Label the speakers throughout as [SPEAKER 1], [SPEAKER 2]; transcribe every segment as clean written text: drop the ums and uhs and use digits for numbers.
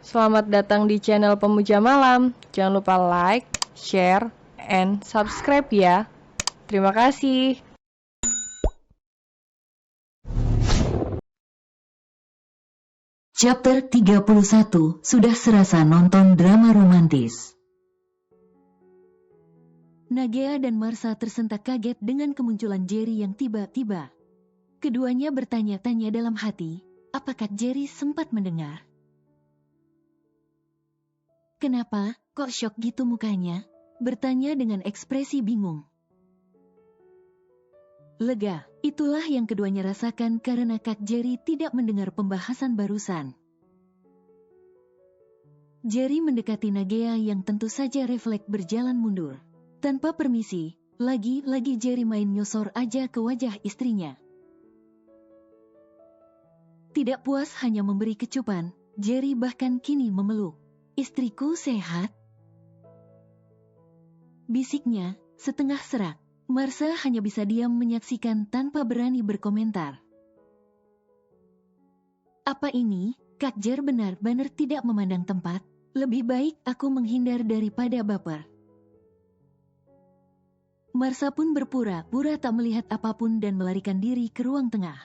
[SPEAKER 1] Selamat datang di channel Pemuja Malam. Jangan lupa like, share, and subscribe ya. Terima kasih.
[SPEAKER 2] Chapter 31, sudah serasa nonton drama romantis. Nagea dan Marsha tersentak kaget dengan kemunculan Jerry yang tiba-tiba. Keduanya bertanya-tanya dalam hati, apakah Jerry sempat mendengar? Kenapa, kok syok gitu mukanya? Bertanya dengan ekspresi bingung. Lega, itulah yang keduanya rasakan karena Kak Jerry tidak mendengar pembahasan barusan. Jerry mendekati Nagea yang tentu saja refleks berjalan mundur. Tanpa permisi, lagi-lagi Jerry main nyosor aja ke wajah istrinya. Tidak puas hanya memberi kecupan, Jerry bahkan kini memeluk. Istriku sehat? Bisiknya, setengah serak. Marsha hanya bisa diam menyaksikan tanpa berani berkomentar. Apa ini, Kak Jer benar-benar tidak memandang tempat? Lebih baik aku menghindar daripada baper. Marsha pun berpura-pura tak melihat apapun dan melarikan diri ke ruang tengah.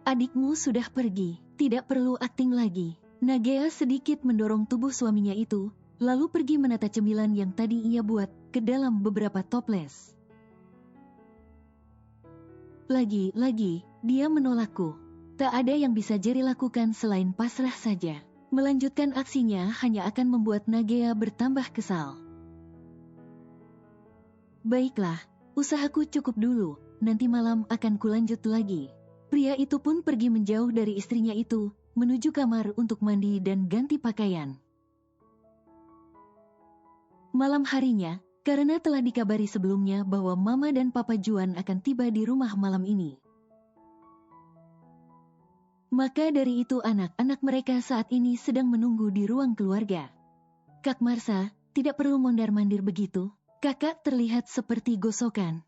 [SPEAKER 2] Adikmu sudah pergi, tidak perlu akting lagi. Nagea sedikit mendorong tubuh suaminya itu, lalu pergi menata cemilan yang tadi ia buat ke dalam beberapa toples. Lagi-lagi, dia menolakku. Tak ada yang bisa Jerry lakukan selain pasrah saja. Melanjutkan aksinya hanya akan membuat Nagea bertambah kesal. Baiklah, usahaku cukup dulu, nanti malam akan kulanjut lagi. Pria itu pun pergi menjauh dari istrinya itu, menuju kamar untuk mandi dan ganti pakaian. Malam harinya, karena telah dikabari sebelumnya bahwa Mama dan Papa Juan akan tiba di rumah malam ini. Maka dari itu anak-anak mereka saat ini sedang menunggu di ruang keluarga. Kak Marsha, tidak perlu mondar-mandir begitu. Kakak terlihat seperti gosokan.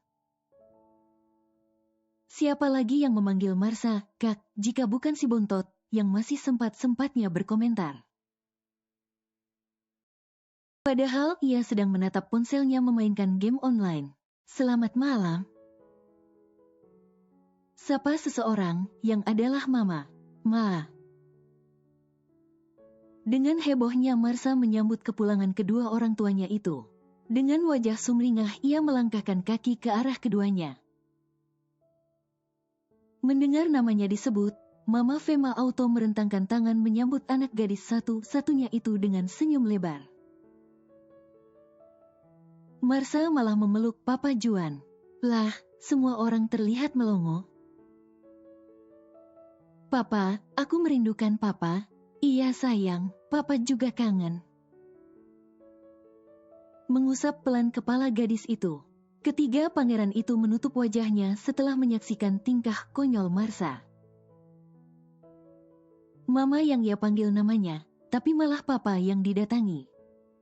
[SPEAKER 2] Siapa lagi yang memanggil Marsha, Kak, jika bukan si bontot, yang masih sempat-sempatnya berkomentar. Padahal ia sedang menatap ponselnya memainkan game online. Selamat malam. Sapa seseorang, yang adalah Mama. Ma. Dengan hebohnya Marsha menyambut kepulangan kedua orang tuanya itu. Dengan wajah sumringah ia melangkahkan kaki ke arah keduanya. Mendengar namanya disebut, Mama Fema auto merentangkan tangan menyambut anak gadis satu-satunya itu dengan senyum lebar. Marsha malah memeluk Papa Juan. Lah, semua orang terlihat melongo. Papa, aku merindukan Papa. Iya sayang, Papa juga kangen. Mengusap pelan kepala gadis itu. Ketiga pangeran itu menutup wajahnya setelah menyaksikan tingkah konyol Marsha. Mama yang ia panggil namanya, tapi malah Papa yang didatangi.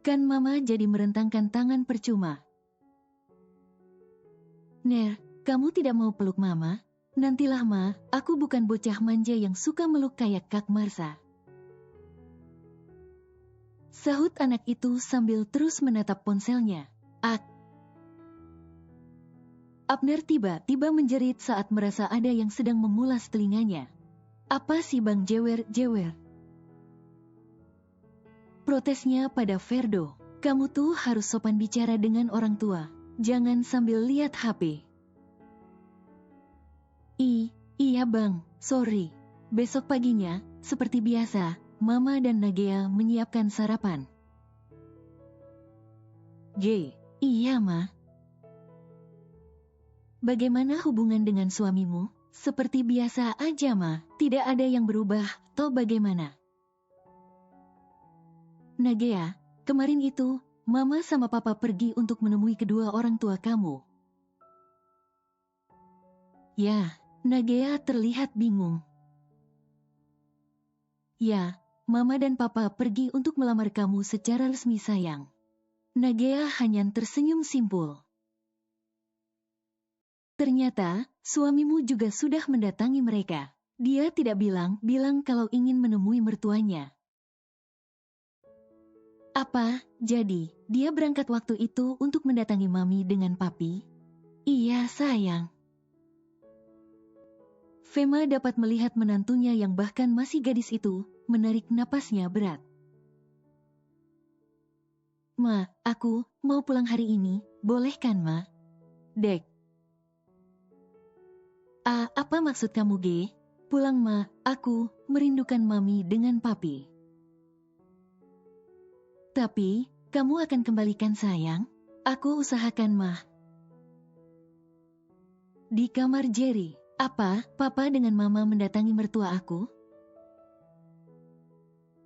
[SPEAKER 2] Kan Mama jadi merentangkan tangan percuma. Ner, kamu tidak mau peluk Mama? Nantilah Ma, aku bukan bocah manja yang suka meluk kayak Kak Marsha. Sahut anak itu sambil terus menatap ponselnya. Abner tiba-tiba menjerit saat merasa ada yang sedang memulas telinganya. Apa sih Bang jewer-jewer? Protesnya pada Ferdo. Kamu tuh harus sopan bicara dengan orang tua. Jangan sambil lihat HP. Iya Bang, sorry. Besok paginya, seperti biasa, Mama dan Nagea menyiapkan sarapan. Iya Ma. Bagaimana hubungan dengan suamimu? Seperti biasa aja Ma, tidak ada yang berubah, toh bagaimana? Nagea, kemarin itu, Mama sama Papa pergi untuk menemui kedua orang tua kamu. Ya, Nagea terlihat bingung. Ya, Mama dan Papa pergi untuk melamar kamu secara resmi sayang. Nagea hanya tersenyum simpul. Ternyata, suamimu juga sudah mendatangi mereka. Dia tidak bilang kalau ingin menemui mertuanya. Apa, jadi, dia berangkat waktu itu untuk mendatangi Mami dengan Papi? Iya, sayang. Fema dapat melihat menantunya yang bahkan masih gadis itu, menarik napasnya berat. Ma, aku mau pulang hari ini, boleh kan, Ma? Dek. Apa maksud kamu, Ge? Pulang, Ma, aku merindukan Mami dengan Papi. Tapi, kamu akan kembalikan sayang? Aku usahakan, Ma. Di kamar Jerry, apa Papa dengan Mama mendatangi mertua aku?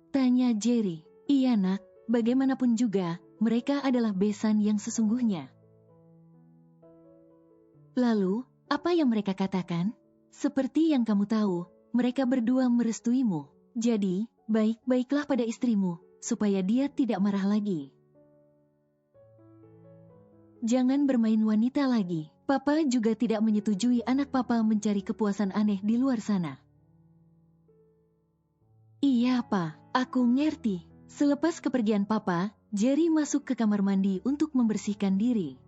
[SPEAKER 2] Tanya Jerry. Iya nak, bagaimanapun juga, mereka adalah besan yang sesungguhnya. Lalu, apa yang mereka katakan? Seperti yang kamu tahu, mereka berdua merestuimu. Jadi, baik-baiklah pada istrimu, supaya dia tidak marah lagi. Jangan bermain wanita lagi. Papa juga tidak menyetujui anak Papa mencari kepuasan aneh di luar sana. Iya, Pa, aku ngerti. Selepas kepergian Papa, Jerry masuk ke kamar mandi untuk membersihkan diri.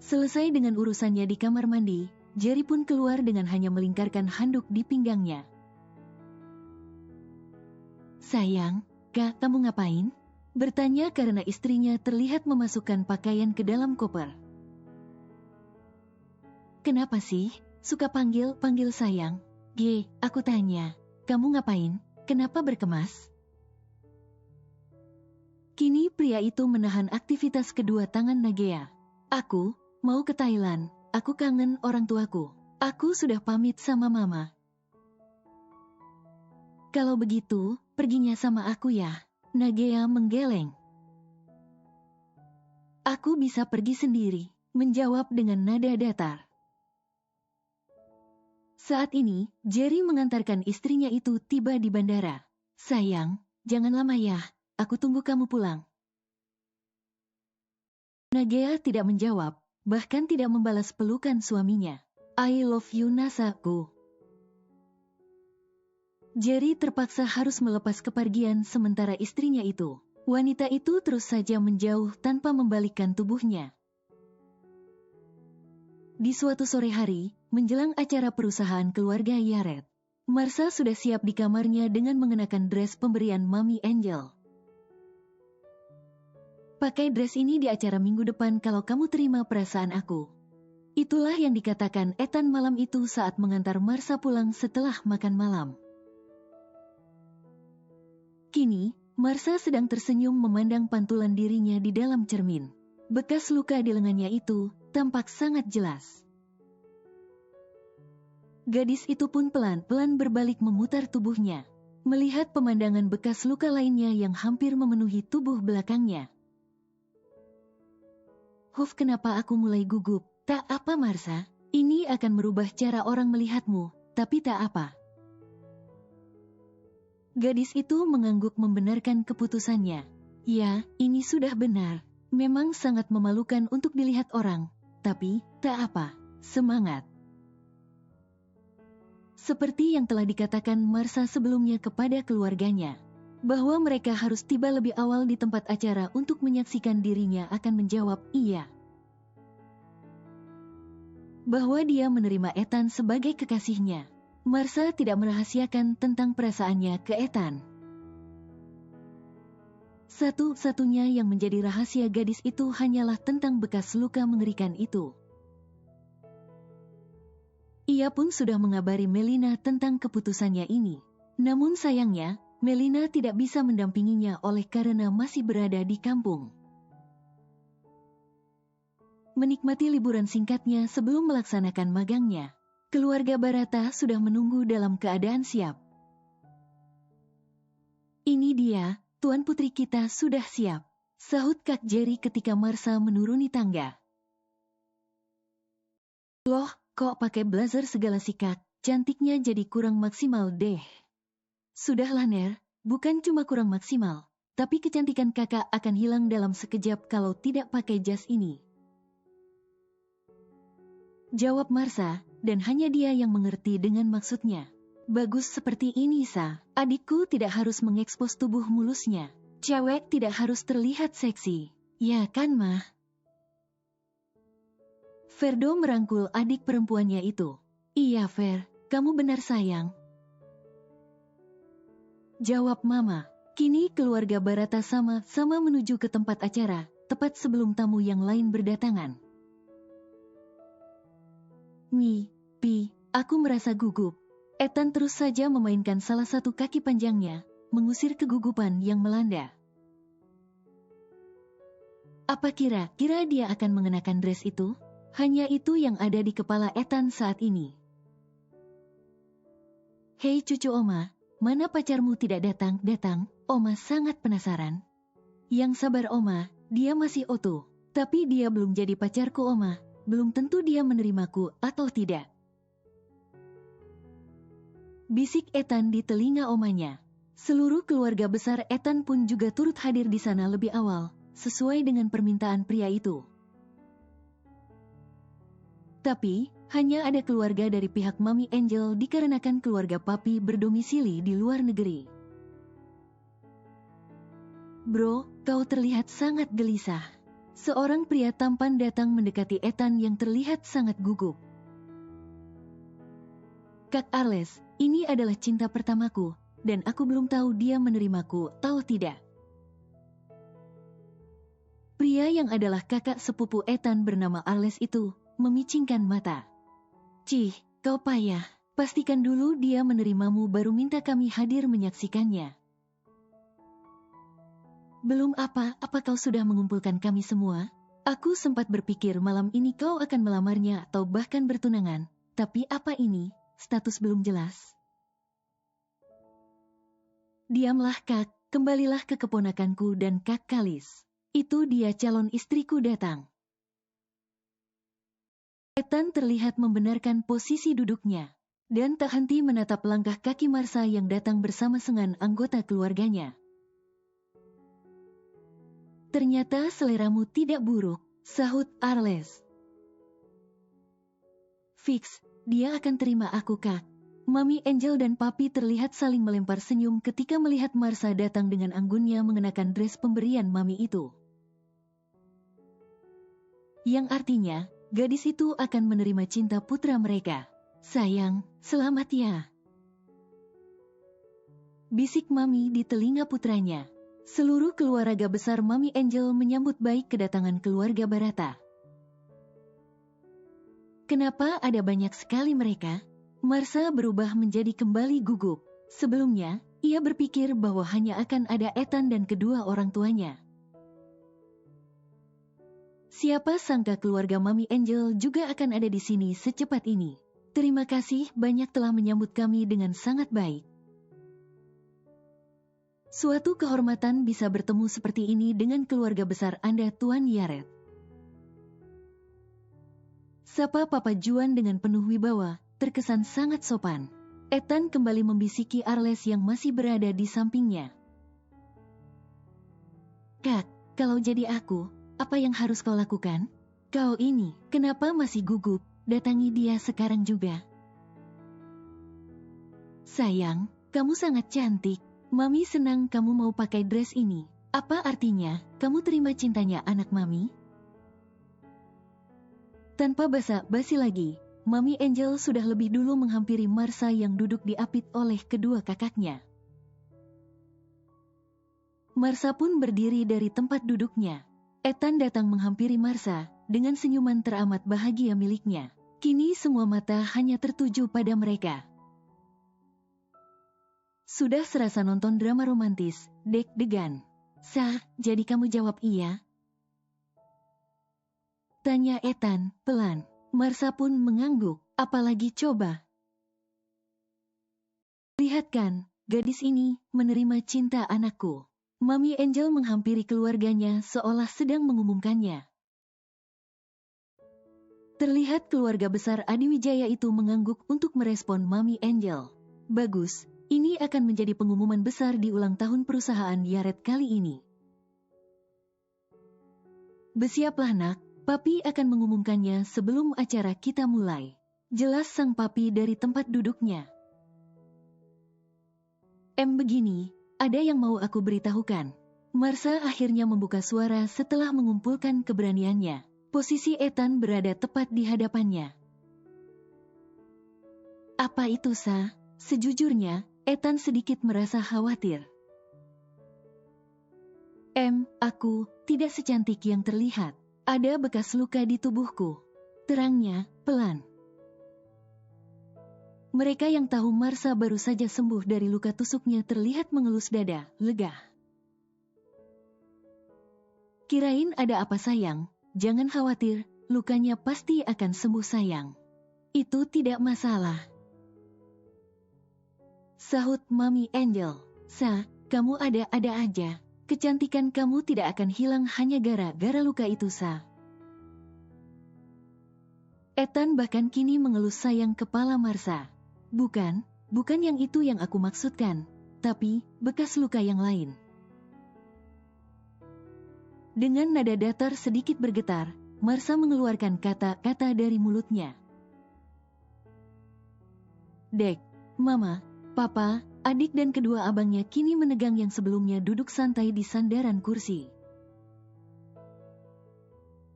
[SPEAKER 2] Selesai dengan urusannya di kamar mandi, Jerry pun keluar dengan hanya melingkarkan handuk di pinggangnya. Sayang, Kak, kamu ngapain? Bertanya karena istrinya terlihat memasukkan pakaian ke dalam koper. Kenapa sih? Suka panggil sayang? G, aku tanya. Kamu ngapain? Kenapa berkemas? Kini pria itu menahan aktivitas kedua tangan Nagea. Aku mau ke Thailand. Aku kangen orang tuaku. Aku sudah pamit sama Mama. Kalau begitu, perginya sama aku ya. Nagea menggeleng. Aku bisa pergi sendiri, menjawab dengan nada datar. Saat ini, Jerry mengantarkan istrinya itu tiba di bandara. Sayang, jangan lama ya, aku tunggu kamu pulang. Nagea tidak menjawab, bahkan tidak membalas pelukan suaminya. I love you Nasaku. Jerry terpaksa harus melepas kepergian sementara istrinya itu. Wanita itu terus saja menjauh tanpa membalikkan tubuhnya. Di suatu sore hari, menjelang acara perusahaan keluarga Yared, Marsha sudah siap di kamarnya dengan mengenakan dress pemberian Mami Angel. Pakai dress ini di acara minggu depan kalau kamu terima perasaan aku. Itulah yang dikatakan Ethan malam itu saat mengantar Marsha pulang setelah makan malam. Kini, Marsha sedang tersenyum memandang pantulan dirinya di dalam cermin. Bekas luka di lengannya itu tampak sangat jelas. Gadis itu pun pelan-pelan berbalik memutar tubuhnya, melihat pemandangan bekas luka lainnya yang hampir memenuhi tubuh belakangnya. Kenapa aku mulai gugup? Tak apa Marsha, ini akan merubah cara orang melihatmu, tapi tak apa. Gadis itu mengangguk membenarkan keputusannya. Ya, ini sudah benar. Memang sangat memalukan untuk dilihat orang. Tapi, tak apa. Semangat. Seperti yang telah dikatakan Marsha sebelumnya kepada keluarganya, bahwa mereka harus tiba lebih awal di tempat acara untuk menyaksikan dirinya akan menjawab iya. Bahwa dia menerima Ethan sebagai kekasihnya. Marsha tidak merahasiakan tentang perasaannya ke Ethan. Satu-satunya yang menjadi rahasia gadis itu hanyalah tentang bekas luka mengerikan itu. Ia pun sudah mengabari Melina tentang keputusannya ini. Namun sayangnya, Melina tidak bisa mendampinginya oleh karena masih berada di kampung. Menikmati liburan singkatnya sebelum melaksanakan magangnya, keluarga Barata sudah menunggu dalam keadaan siap. Ini dia, Tuan Putri kita sudah siap, sahut Kak Jerry ketika Marsha menuruni tangga. Loh, kok pakai blazer segala sih Kak? Cantiknya jadi kurang maksimal deh. Sudahlah Ner, bukan cuma kurang maksimal, tapi kecantikan kakak akan hilang dalam sekejap kalau tidak pakai jas ini. Jawab Marsha, dan hanya dia yang mengerti dengan maksudnya. Bagus seperti ini, Sa. Adikku tidak harus mengekspos tubuh mulusnya. Cewek tidak harus terlihat seksi. Ya kan, Mah? Ferdo merangkul adik perempuannya itu. Iya, Fer. Kamu benar, sayang. Jawab Mama. Kini keluarga Barata sama-sama menuju ke tempat acara, tepat sebelum tamu yang lain berdatangan. Pi, aku merasa gugup. Ethan terus saja memainkan salah satu kaki panjangnya, mengusir kegugupan yang melanda. Apa kira-kira dia akan mengenakan dress itu? Hanya itu yang ada di kepala Ethan saat ini. Hei cucu Oma, mana pacarmu tidak datang? Oma sangat penasaran. Yang sabar Oma, dia masih oto. Tapi dia belum jadi pacarku Oma, belum tentu dia menerimaku atau tidak. Bisik Ethan di telinga omanya. Seluruh keluarga besar Ethan pun juga turut hadir di sana lebih awal, sesuai dengan permintaan pria itu. Tapi, hanya ada keluarga dari pihak Mami Angel dikarenakan keluarga Papi berdomisili di luar negeri. Bro, kau terlihat sangat gelisah. Seorang pria tampan datang mendekati Ethan yang terlihat sangat gugup. Kak Arles, ini adalah cinta pertamaku, dan aku belum tahu dia menerimaku, tahu tidak? Pria yang adalah kakak sepupu Ethan bernama Arles itu, memicingkan mata. Cih, kau payah, pastikan dulu dia menerimamu baru minta kami hadir menyaksikannya. Belum apa kau sudah mengumpulkan kami semua? Aku sempat berpikir malam ini kau akan melamarnya atau bahkan bertunangan, tapi apa ini? Status belum jelas. Diamlah Kak, kembalilah ke keponakanku dan Kak Kalis. Itu dia calon istriku datang. Ethan terlihat membenarkan posisi duduknya, dan tak henti menatap langkah kaki Marsa yang datang bersama dengan anggota keluarganya. Ternyata seleramu tidak buruk, sahut Arles. Fix, dia akan terima aku Kak. Mami Angel dan Papi terlihat saling melempar senyum ketika melihat Marsa datang dengan anggunnya mengenakan dress pemberian Mami itu. Yang artinya, gadis itu akan menerima cinta putra mereka. Sayang, selamat ya. Bisik Mami di telinga putranya. Seluruh keluarga besar Mami Angel menyambut baik kedatangan keluarga Barata. Kenapa ada banyak sekali mereka? Marsa berubah menjadi kembali gugup. Sebelumnya, ia berpikir bahwa hanya akan ada Ethan dan kedua orang tuanya. Siapa sangka keluarga Mami Angel juga akan ada di sini secepat ini. Terima kasih banyak telah menyambut kami dengan sangat baik. Suatu kehormatan bisa bertemu seperti ini dengan keluarga besar Anda, Tuan Yaret. Sapa Papa Juan dengan penuh wibawa, terkesan sangat sopan. Ethan kembali membisiki Arles yang masih berada di sampingnya. Kak, kalau jadi aku, apa yang harus kau lakukan? Kau ini, kenapa masih gugup? Datangi dia sekarang juga. Sayang, kamu sangat cantik. Mami senang kamu mau pakai dress ini. Apa artinya, kamu terima cintanya anak Mami? Tanpa basa-basi lagi, Mami Angel sudah lebih dulu menghampiri Marsa yang duduk diapit oleh kedua kakaknya. Marsa pun berdiri dari tempat duduknya. Ethan datang menghampiri Marsa dengan senyuman teramat bahagia miliknya. Kini semua mata hanya tertuju pada mereka. Sudah serasa nonton drama romantis, deg-degan. Sa, jadi kamu jawab iya? Tanya Ethan, pelan. Marsa pun mengangguk, apalagi coba. Lihat kan, gadis ini menerima cinta anakku. Mami Angel menghampiri keluarganya seolah sedang mengumumkannya. Terlihat keluarga besar Adi Wijaya itu mengangguk untuk merespon Mami Angel. Bagus. Ini akan menjadi pengumuman besar di ulang tahun perusahaan Yaret kali ini. Bersiaplah nak, Papi akan mengumumkannya sebelum acara kita mulai. Jelas sang papi dari tempat duduknya. Begini, ada yang mau aku beritahukan. Marsha akhirnya membuka suara setelah mengumpulkan keberaniannya. Posisi Ethan berada tepat di hadapannya. Apa itu, Sa? Sejujurnya, Ethan sedikit merasa khawatir. Aku tidak secantik yang terlihat. Ada bekas luka di tubuhku. Terangnya, pelan. Mereka yang tahu Marsha baru saja sembuh dari luka tusuknya terlihat mengelus dada, lega. Kirain ada apa sayang? Jangan khawatir, lukanya pasti akan sembuh sayang. Itu tidak masalah. Sahut Mami Angel. Sa, kamu ada-ada aja. Kecantikan kamu tidak akan hilang hanya gara-gara luka itu, Sa. Ethan bahkan kini mengelus sayang kepala Marsha. Bukan yang itu yang aku maksudkan, tapi bekas luka yang lain. Dengan nada datar sedikit bergetar, Marsha mengeluarkan kata-kata dari mulutnya. Dek, Mama, Papa, adik dan kedua abangnya kini menegang yang sebelumnya duduk santai di sandaran kursi.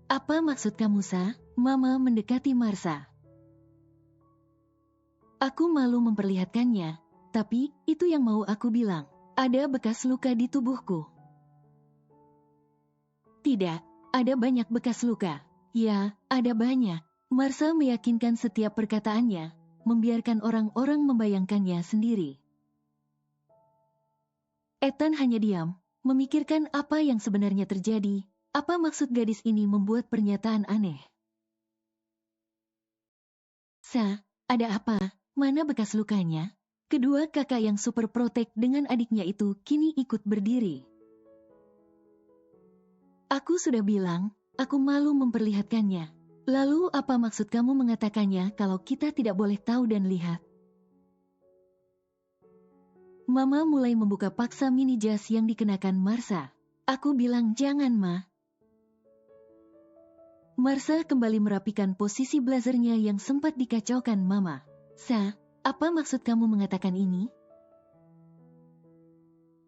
[SPEAKER 2] Apa maksud kamu, Sa? Mama mendekati Marsha. Aku malu memperlihatkannya, tapi itu yang mau aku bilang. Ada bekas luka di tubuhku. Tidak, ada banyak bekas luka. Ya, ada banyak. Marsha meyakinkan setiap perkataannya, membiarkan orang-orang membayangkannya sendiri. Ethan hanya diam, memikirkan apa yang sebenarnya terjadi, apa maksud gadis ini membuat pernyataan aneh. Sa, ada apa? Mana bekas lukanya? Kedua kakak yang super protek dengan adiknya itu kini ikut berdiri. Aku sudah bilang, aku malu memperlihatkannya. Lalu apa maksud kamu mengatakannya kalau kita tidak boleh tahu dan lihat? Mama mulai membuka paksa mini jas yang dikenakan Marsha. Aku bilang jangan, Ma. Marsha kembali merapikan posisi blazernya yang sempat dikacaukan Mama. Sa, apa maksud kamu mengatakan ini?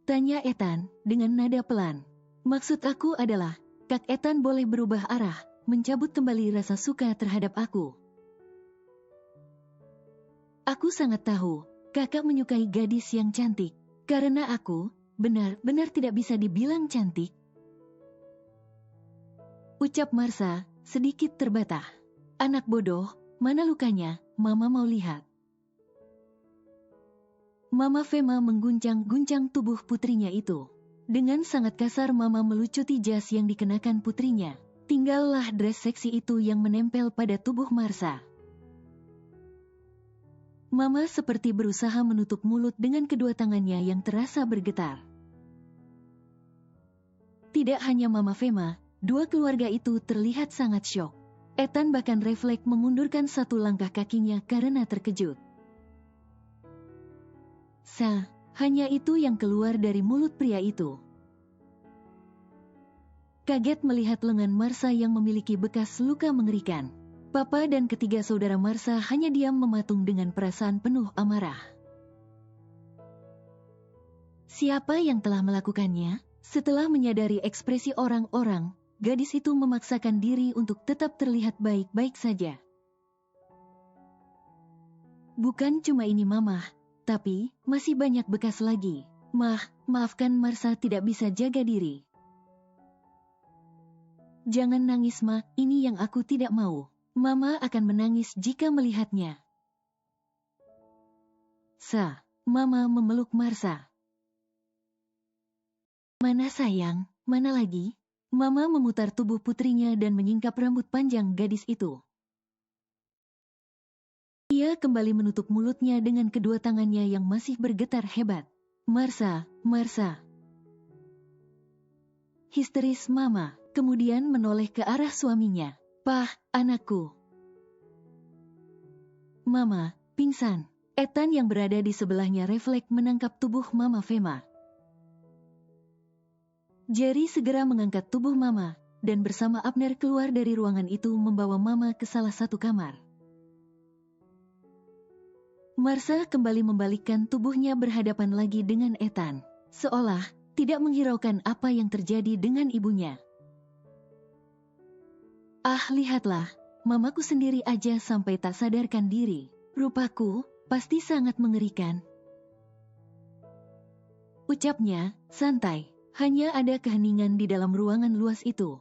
[SPEAKER 2] Tanya Ethan dengan nada pelan. Maksud aku adalah, Kak Ethan boleh berubah arah, mencabut kembali rasa suka terhadap aku. Aku sangat tahu, kakak menyukai gadis yang cantik, karena aku, benar-benar tidak bisa dibilang cantik. Ucap Marsha, sedikit terbatah. Anak bodoh, mana lukanya, Mama mau lihat. Mama Fema mengguncang-guncang tubuh putrinya itu. Dengan sangat kasar Mama melucuti jas yang dikenakan putrinya. Tinggallah dress seksi itu yang menempel pada tubuh Marsha. Mama seperti berusaha menutup mulut dengan kedua tangannya yang terasa bergetar. Tidak hanya Mama Fema, dua keluarga itu terlihat sangat syok. Ethan bahkan refleks memundurkan satu langkah kakinya karena terkejut. Sa, hanya itu yang keluar dari mulut pria itu. Kaget melihat lengan Marsha yang memiliki bekas luka mengerikan. Papa dan ketiga saudara Marsha hanya diam mematung dengan perasaan penuh amarah. Siapa yang telah melakukannya? Setelah menyadari ekspresi orang-orang, gadis itu memaksakan diri untuk tetap terlihat baik-baik saja. Bukan cuma ini Mama, tapi masih banyak bekas lagi. Maafkan Marsha tidak bisa jaga diri. Jangan nangis Ma, ini yang aku tidak mau. Mama akan menangis jika melihatnya. Sa, Mama memeluk Marsha. Mana sayang, mana lagi? Mama memutar tubuh putrinya dan menyingkap rambut panjang gadis itu. Ia kembali menutup mulutnya dengan kedua tangannya yang masih bergetar hebat. Marsha. Histeris Mama, kemudian menoleh ke arah suaminya. Pah, anakku. Mama, pingsan. Ethan yang berada di sebelahnya refleks menangkap tubuh Mama Fema. Jerry segera mengangkat tubuh Mama, dan bersama Abner keluar dari ruangan itu membawa Mama ke salah satu kamar. Marsha kembali membalikkan tubuhnya berhadapan lagi dengan Ethan, seolah tidak menghiraukan apa yang terjadi dengan ibunya. Ah, lihatlah, mamaku sendiri aja sampai tak sadarkan diri. Rupaku pasti sangat mengerikan. Ucapnya santai, hanya ada keheningan di dalam ruangan luas itu.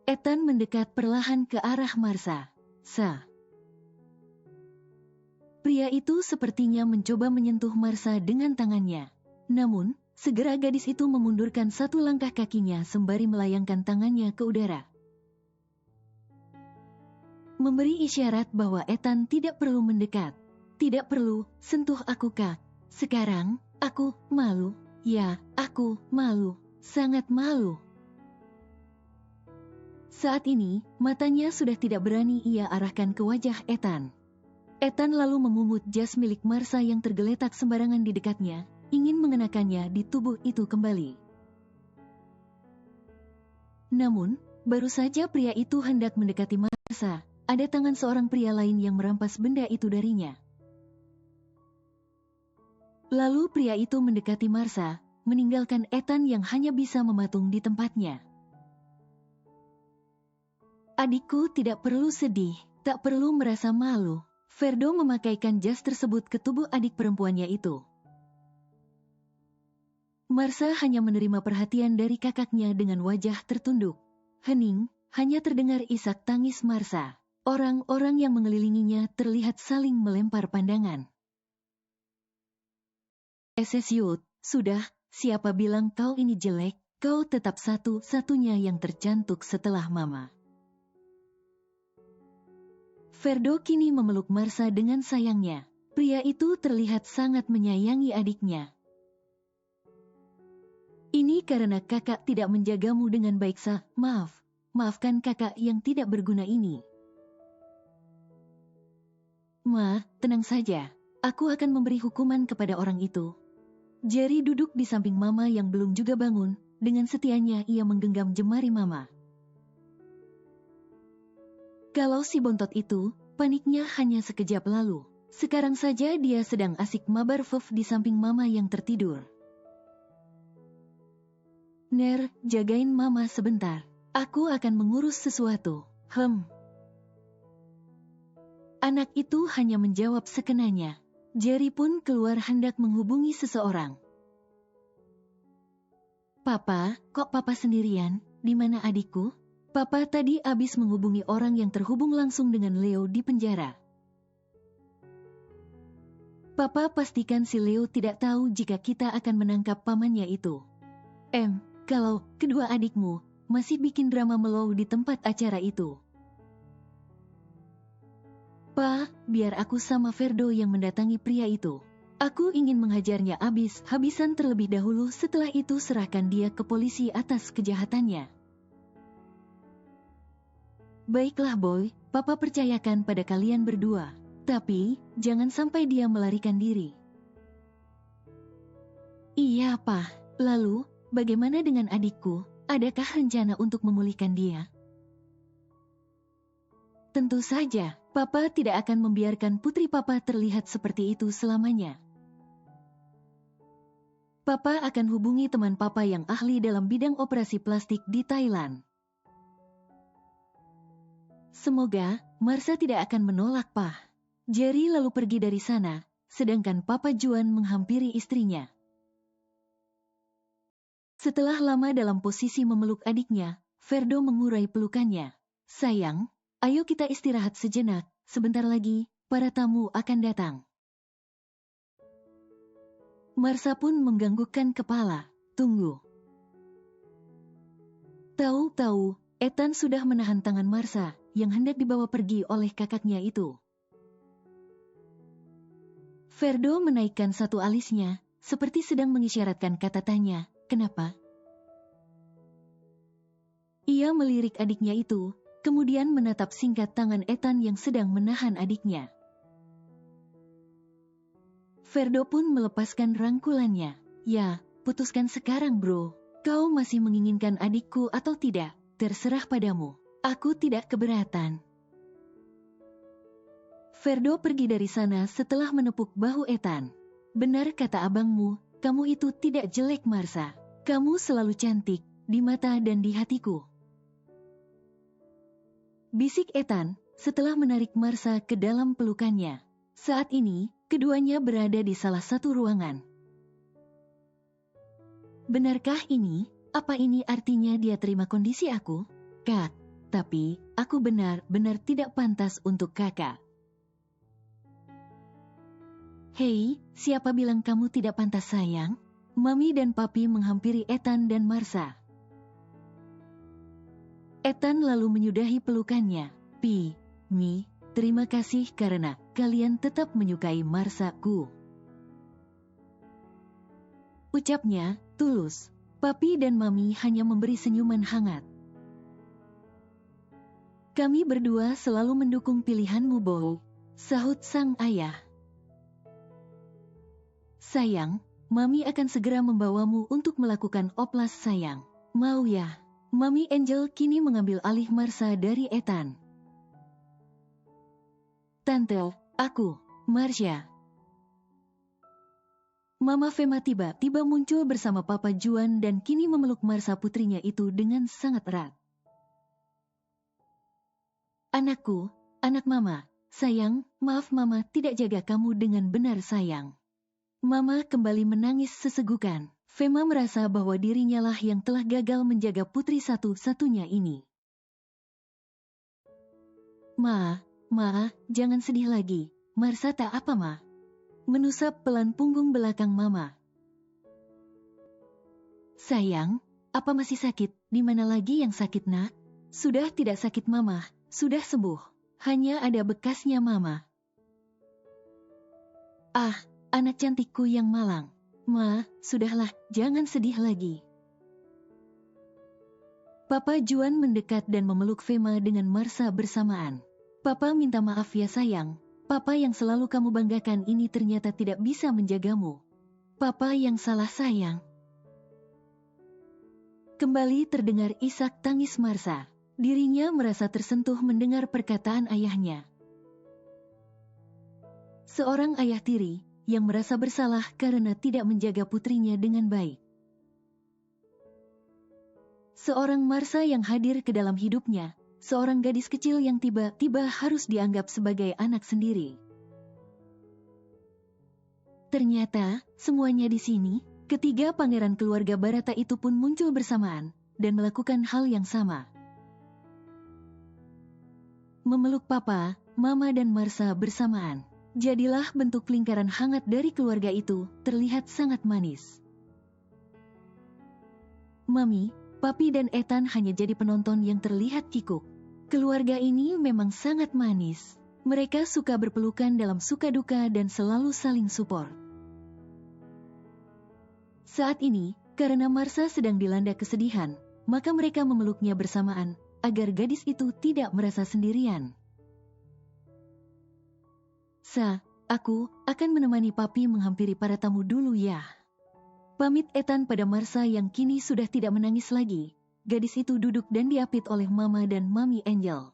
[SPEAKER 2] Ethan mendekat perlahan ke arah Marsha. Pria itu sepertinya mencoba menyentuh Marsha dengan tangannya. Namun, segera gadis itu memundurkan satu langkah kakinya sembari melayangkan tangannya ke udara. Memberi isyarat bahwa Ethan tidak perlu mendekat. Tidak perlu sentuh aku, Kak. Sekarang, aku malu. Ya, aku malu. Sangat malu. Saat ini, matanya sudah tidak berani ia arahkan ke wajah Ethan. Ethan lalu memungut jas milik Marsha yang tergeletak sembarangan di dekatnya, ingin mengenakannya di tubuh itu kembali. Namun, baru saja pria itu hendak mendekati Marsha, ada tangan seorang pria lain yang merampas benda itu darinya. Lalu pria itu mendekati Marsha, meninggalkan Ethan yang hanya bisa mematung di tempatnya. Adikku tidak perlu sedih, tak perlu merasa malu. Ferdo memakaikan jas tersebut ke tubuh adik perempuannya itu. Marsha hanya menerima perhatian dari kakaknya dengan wajah tertunduk. Hening, hanya terdengar isak tangis Marsha. Orang-orang yang mengelilinginya terlihat saling melempar pandangan. Esesyut, sudah, siapa bilang kau ini jelek? Kau tetap satu-satunya yang tercantik setelah mama. Ferdo kini memeluk Marsha dengan sayangnya. Pria itu terlihat sangat menyayangi adiknya. Ini karena kakak tidak menjagamu dengan baik. Maafkan kakak yang tidak berguna ini. Ma, tenang saja. Aku akan memberi hukuman kepada orang itu. Jerry duduk di samping mama yang belum juga bangun. Dengan setianya ia menggenggam jemari mama. Kalau si bontot itu, paniknya hanya sekejap lalu. Sekarang saja dia sedang asik mabar Fuf di samping mama yang tertidur. Ner, jagain mama sebentar. Aku akan mengurus sesuatu. Anak itu hanya menjawab sekenanya. Jerry pun keluar hendak menghubungi seseorang. Papa, kok papa sendirian? Di mana adikku? Papa tadi habis menghubungi orang yang terhubung langsung dengan Leo di penjara. Papa pastikan si Leo tidak tahu jika kita akan menangkap pamannya itu. Kalau kedua adikmu masih bikin drama melow di tempat acara itu. Pa, biar aku sama Ferdo yang mendatangi pria itu. Aku ingin menghajarnya habis-habisan terlebih dahulu, setelah itu serahkan dia ke polisi atas kejahatannya. Baiklah boy, papa percayakan pada kalian berdua. Tapi, jangan sampai dia melarikan diri. Iya pa, lalu, bagaimana dengan adikku? Adakah rencana untuk memulihkan dia? Tentu saja, papa tidak akan membiarkan putri papa terlihat seperti itu selamanya. Papa akan hubungi teman papa yang ahli dalam bidang operasi plastik di Thailand. Semoga Marsha tidak akan menolak, Pa. Jerry lalu pergi dari sana, sedangkan Papa Juan menghampiri istrinya. Setelah lama dalam posisi memeluk adiknya, Ferdo mengurai pelukannya. Sayang, ayo kita istirahat sejenak, sebentar lagi, para tamu akan datang. Marsha pun menganggukkan kepala. Tunggu. Tahu-tahu, Ethan sudah menahan tangan Marsha yang hendak dibawa pergi oleh kakaknya itu. Ferdo menaikkan satu alisnya, seperti sedang mengisyaratkan kata tanya, kenapa? Ia melirik adiknya itu, kemudian menatap singkat tangan Ethan yang sedang menahan adiknya. Ferdo pun melepaskan rangkulannya. Ya, putuskan sekarang bro. Kau masih menginginkan adikku atau tidak? Terserah padamu. Aku tidak keberatan. Ferdo pergi dari sana setelah menepuk bahu Ethan. Benar kata abangmu, kamu itu tidak jelek Marsa. Kamu selalu cantik, di mata dan di hatiku. Bisik Ethan, setelah menarik Marsa ke dalam pelukannya. Saat ini, keduanya berada di salah satu ruangan. Benarkah ini? Apa ini artinya dia terima kondisi aku? Kak, tapi aku benar-benar tidak pantas untuk kakak. Hei, siapa bilang kamu tidak pantas sayang? Mami dan Papi menghampiri Ethan dan Marsa. Ethan lalu menyudahi pelukannya. Mi, terima kasih karena kalian tetap menyukai Marsaku. Ucapnya, tulus. Papi dan Mami hanya memberi senyuman hangat. Kami berdua selalu mendukung pilihanmu, Bo, sahut sang ayah. Sayang, Mami akan segera membawamu untuk melakukan oplas sayang. Mau ya? Mami Angel kini mengambil alih Marsa dari Ethan. Tante, aku, Marsha. Mama Fema tiba-tiba muncul bersama Papa Juan dan kini memeluk Marsa putrinya itu dengan sangat erat. Anakku, anak Mama, sayang, maaf Mama tidak jaga kamu dengan benar sayang. Mama kembali menangis sesegukan. Fema merasa bahwa dirinya lah yang telah gagal menjaga putri satu-satunya ini. Ma, jangan sedih lagi. Marsa tak apa, Ma. Menusap pelan punggung belakang Mama. Sayang, apa masih sakit? Di mana lagi yang sakit, Nak? Sudah tidak sakit, Mama. Sudah sembuh. Hanya ada bekasnya, Mama. Ah, anak cantikku yang malang. Ma, sudahlah, jangan sedih lagi. Papa Juan mendekat dan memeluk Fema dengan Marsa bersamaan. Papa minta maaf ya sayang. Papa yang selalu kamu banggakan ini ternyata tidak bisa menjagamu. Papa yang salah sayang. Kembali terdengar isak tangis Marsa. Dirinya merasa tersentuh mendengar perkataan ayahnya. Seorang ayah tiri yang merasa bersalah karena tidak menjaga putrinya dengan baik. Seorang Marsa yang hadir ke dalam hidupnya, seorang gadis kecil yang tiba-tiba harus dianggap sebagai anak sendiri. Ternyata, semuanya di sini, ketiga pangeran keluarga Barata itu pun muncul bersamaan, dan melakukan hal yang sama. Memeluk Papa, Mama dan Marsa bersamaan. Jadilah bentuk lingkaran hangat dari keluarga itu, terlihat sangat manis. Mami, Papi dan Ethan hanya jadi penonton yang terlihat kikuk. Keluarga ini memang sangat manis. Mereka suka berpelukan dalam suka duka dan selalu saling support. Saat ini, karena Marsa sedang dilanda kesedihan, maka mereka memeluknya bersamaan, agar gadis itu tidak merasa sendirian. Aku akan menemani Papi menghampiri para tamu dulu ya. Pamit Ethan pada Marsa yang kini sudah tidak menangis lagi. Gadis itu duduk dan diapit oleh Mama dan Mami Angel.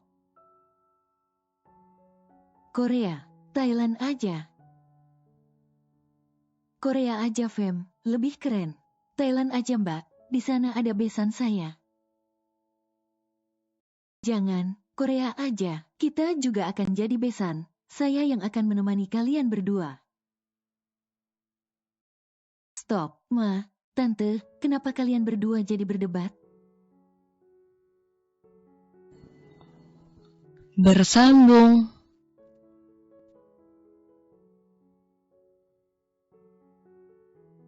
[SPEAKER 2] Korea, Thailand aja. Korea aja Fem, lebih keren. Thailand aja Mbak, di sana ada besan saya. Jangan, Korea aja, kita juga akan jadi besan. Saya yang akan menemani kalian berdua. Stop, Ma, Tante, kenapa kalian berdua jadi berdebat?
[SPEAKER 1] Bersambung.